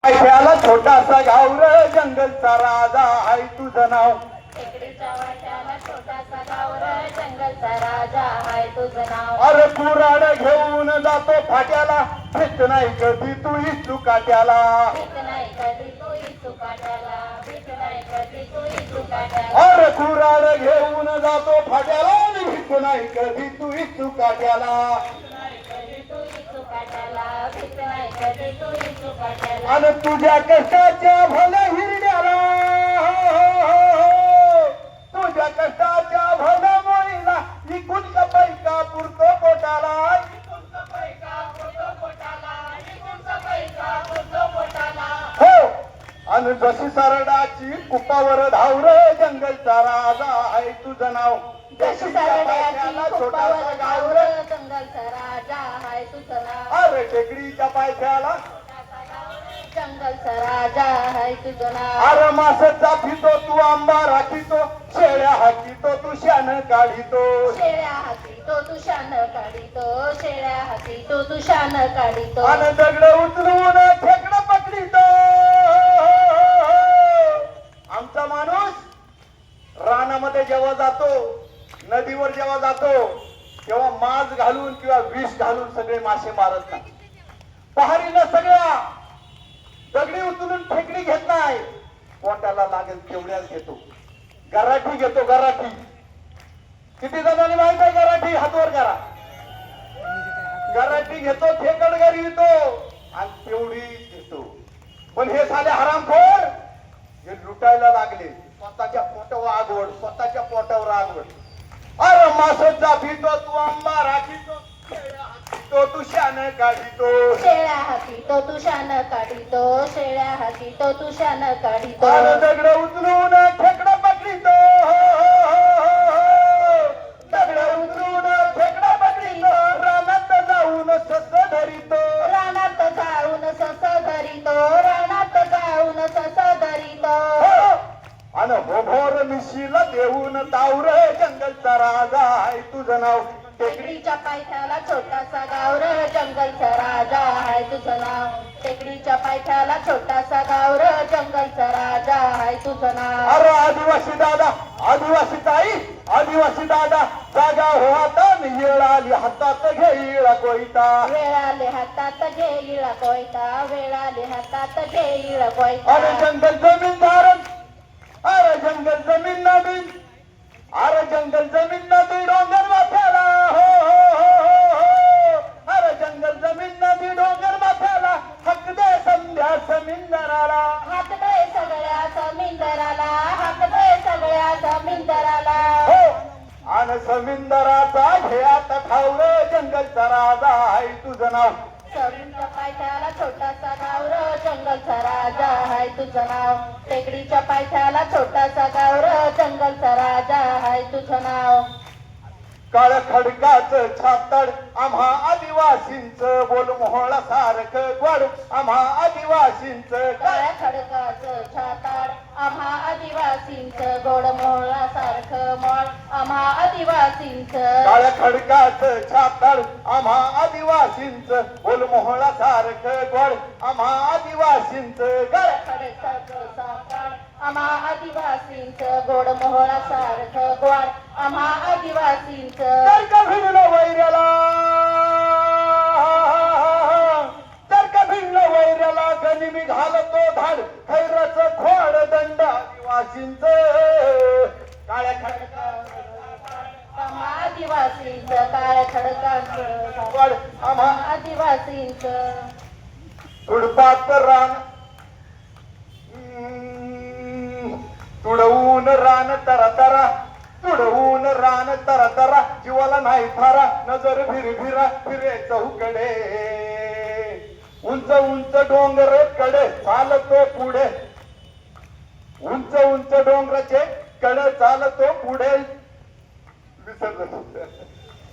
पायथ्याला छोटासा गाव रे जंगलचा राजा आहे तुझं नाव. टेकडीच्या वाट्याला छोटासा गाव रे जंगलचा राजा हाय तुझं नाव. अरे कुऱ्हाड घेऊन जातो फाट्याला भीत नाही कधी तू इच्छू काट्याला. भीत नाही कधी तू इच्छू काट्याला. भीत नाही कधी तू इच्छू काट्याला. अरे कुऱ्हाड घेऊन जातो फाट्याला आणि भीत नाही कधी तू इच्छू काट्याला. भीत नाही कधी तू इच्छू काट्याला. आणि तुझ्या कष्टाच्या भल्या हिरड्याला तुझ्या कष्टाच्या भल्या मुळीला निघून का पैका पुरतो पोटाला. हो आणि जशी सरडाची कुपावर धावर जंगलचा राजा आहे तुझं नाव. जशी सरड्याची कुपावर गाव रे जंगलचा राजा हाय तुझं नाव. अरे टेकडीच्या पायथ्याला जंगलचा राजा हाय तुझं नाव. अरे मासचा फितो तू आंबा राखीतो शेळ्या हाकीतो तू शान काढितो. शेळ्या हाकीतो तू शान काढितो. शेळ्या हाकीतो तू शान काढितो. आणि दगड उचलून खेकडं पकडितो. आमचा माणूस रानामध्ये जेव्हा जातो नदीवर जेव्हा जातो तेव्हा मांस घालून किंवा विष घालून सगळे मासे मारत नाही. पहारीनं सगळ्या दगडी उचलून फेकडी घेत नाही. पोटाला लागेल तेवढ्याच घेतो. गराठी घेतो. गराठी किती जणांनी माहित आहे? गराठी हातवर करा. गराठी घेतो खेकड घरी येतो आणि तेवढी घेतो. पण हे झाले हरामखोर. हे लुटायला लागले. स्वतःच्या पोटावर आगवड. स्वतःच्या पोटावर आगवड. अरे मासचा फितो तू आंबा राखीतो शेळ्या हाकीतो तू शान काढितो. शेळ्या हाकीतो तू शान काढितो. शेळ्या हाकीतो तू शान काढितो. अरे दगड उचलून खेकडं पकडितो. दगड उचलून खेकडं पकडितो. रानात जाऊन सस धरितो. रानात जाऊन सस धरितो. रानात जाऊन सस धरितो. आणि भोभोर मिशीला देऊन तावर जंगलचा राजा आहे तुझं नाव. टेकडीच्या पायथ्याला छोटासा गाव रे जंगलचा राजा हाय तुझं नाव. टेकडीच्या पायथ्याला छोटासा गाव रे जंगलचा राजा हाय तुझं नाव. अरे आदिवासी दादा आदिवासी ताई आदिवासी दादा जागा हो आता येळ आली हातात घेईल कोयता. वेळाले हातात घेईल कोयता. वेळाले हातात घेईल अरे कोयता. जंगल जमीनदार अरे जंगल जमीन नदी अरे जंगल जमीन नदी डोंगर माथ्याला. हो हो हो हो अरे जंगल जमीन नदी डोंगर माथ्याला हक दे संध्या जमीनदाराला. हात दे सगळ्या जमीनदाराला. हात दे सगळ्या जमीनदाराला. हो आणि जमीनदाराचा घे आता ठावर जंगलचा राजा आहे तुझं नाव. सरींच्या पायथ्याला छोटासा गाव रे जंगलचा राजा हाय तुझं नाव. टेकडीच्या पायथ्याला छोटासा गाव रे जंगलचा राजा हाय तुझं नाव. काळ खडकाचं छातड आम्हा आदिवासींचं बोल मोहळा सारखं गोड. आम्हा आदिवासींचं काळ्या खडकाचं छाताड आम्हा आदिवासींचं गोड मोहळा सारखं मोळ. आम्हा आदिवासींचं काळ्या खडकाचं छातड आम्हा आदिवासींचं बोल मोहळा सारखं गोड. आम्हा आदिवासींचं काळ्या खडकाचं छाताड आम्हा आदिवासींचं गोड मोहळा सारखं गोड. आम्हा आदिवासींचं तर का भिडलं वैऱ्याला तर का भिडलं वैऱ्याला गणी मी घालतो धाड खैराचं खोड दंड आदिवासींचं. काळ्या खडकाचं आम्हा आदिवासींचं. काळ्या खडकाचं गोड आम्हा आदिवासींचं. तुडपात रान तुडवून रान तरा तरा तुडवून रान तरा तरा जीवाला नाही थारा नजर भिरभिरा फिरे चौकडे. उंच उंच डोंगर कडे चालतो पुढे. उंच उंच डोंगराचे कडे चालतो पुढे. विसरलं.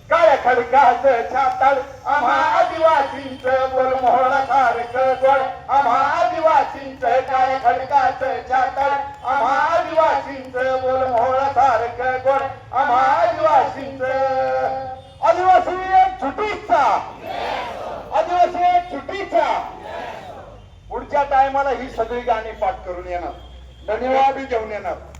काळ्या खडकाचं छाताड आम्हा आदिवासींचं बोल मोहळा सारखं गोड. आम्हा आदिवासींचं काळ्या खडकाचं छाताड आम्हा आदिवासींचं बोल मोहळा सारखं गोड. आम्हा आदिवासींचं. आदिवासी एक छुटीचा आदिवासी एक छुटीचा. पुढच्या पुढच्या टायमाला ही सगळी गाणी पाठ करून येणार, धन्यवाद घेऊन येणार.